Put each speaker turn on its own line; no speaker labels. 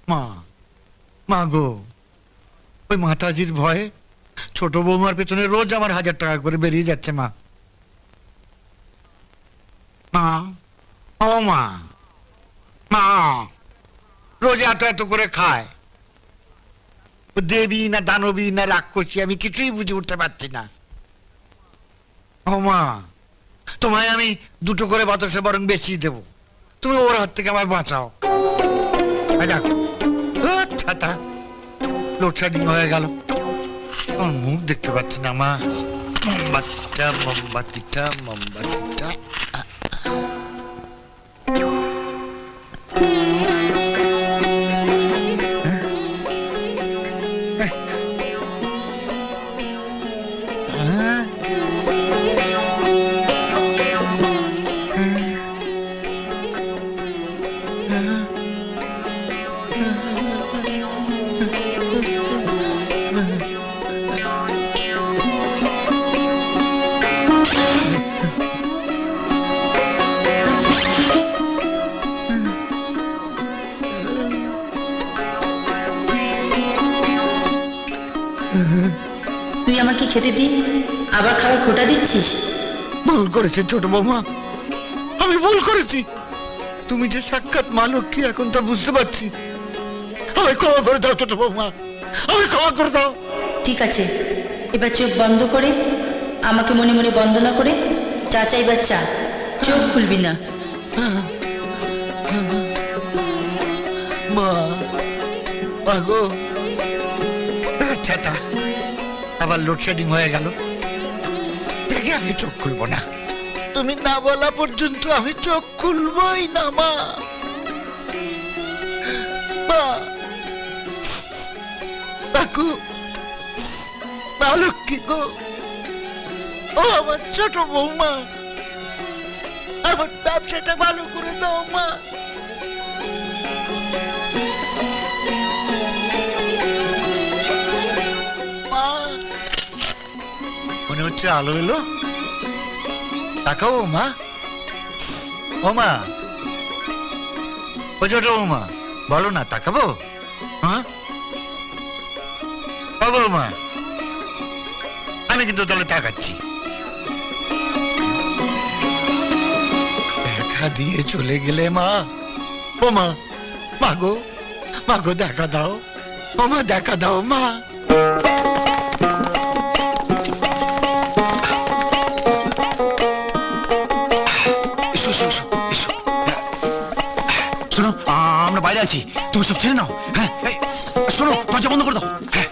মা, মা গো, ওই মাতাজির ভয়ে ছোট বৌমার পেছনে রোজ আমার 1000 টাকা করে বেরিয়ে যাচ্ছে মা। মা, ও মা, মা, রোজ এত এত করে খায়। ও দেবী না দানবী না রাক্ষসী আমি কিছুই বুঝে উঠতে পারছি না। ও মা, তোমায় আমি 2টো করে বাতাসে বরং বেশি দেবো, তুমি ওর হাত থেকে আমায় বাঁচাও। দেখো ছাতা লোডশেডিং হয়ে গেল, আমার মুখ দেখতে পাচ্ছি না মা। মোমবাতিটা মোমবাতিটা মোমবাতিটা
তুই আমাকে খেতে দি, আবার খাবার খোটা দিচ্ছিস।
ভুল করেছে ছোট বৌমা, আমি ভুল করেছি। তুমি যে সাক্ষাৎ মা লক্ষ্মী এখন তা বুঝতে পারছি। আমায় ক্ষমা করে দাও ছোট বৌমা, আমায় ক্ষমা করে দাও।
ঠিক আছে, এবার চোখ বন্ধ করে আমাকে মনে মনে বন্দনা করে চা চাইবার চা, চোখ খুলবি না।
মা, মা গো, ছাতা আবার লোডশেডিং হয়ে গেল, দেখে আমি চোখ খুলবো না। তুমি না বলা পর্যন্ত আমি চোখ খুলবই না মা। মা, কাকু, মা লক্ষ্মী গো, ও আমার ছোট বৌমা, আমার ব্যবসাটা ভালো করে দাও মা। মনে হচ্ছে আলো এলো, তাকাও মা। ও মা, ও ছোট বৌমা, বলো না তাকাবো? হ্যাঁ ও বৌমা, আমি কিন্তু তাহলে তাকাচ্ছি। দেখা দিয়ে চলে গেলে মা। ও মা, মা গো, মা গো দেখা দাও, ও মা দেখা দাও মা।
শোনো, আমরা বাইরে আছি, তুমি সব ছেড়ে নাও। হ্যাঁ, শোনো, দরজা বন্ধ করে দাও। হ্যাঁ,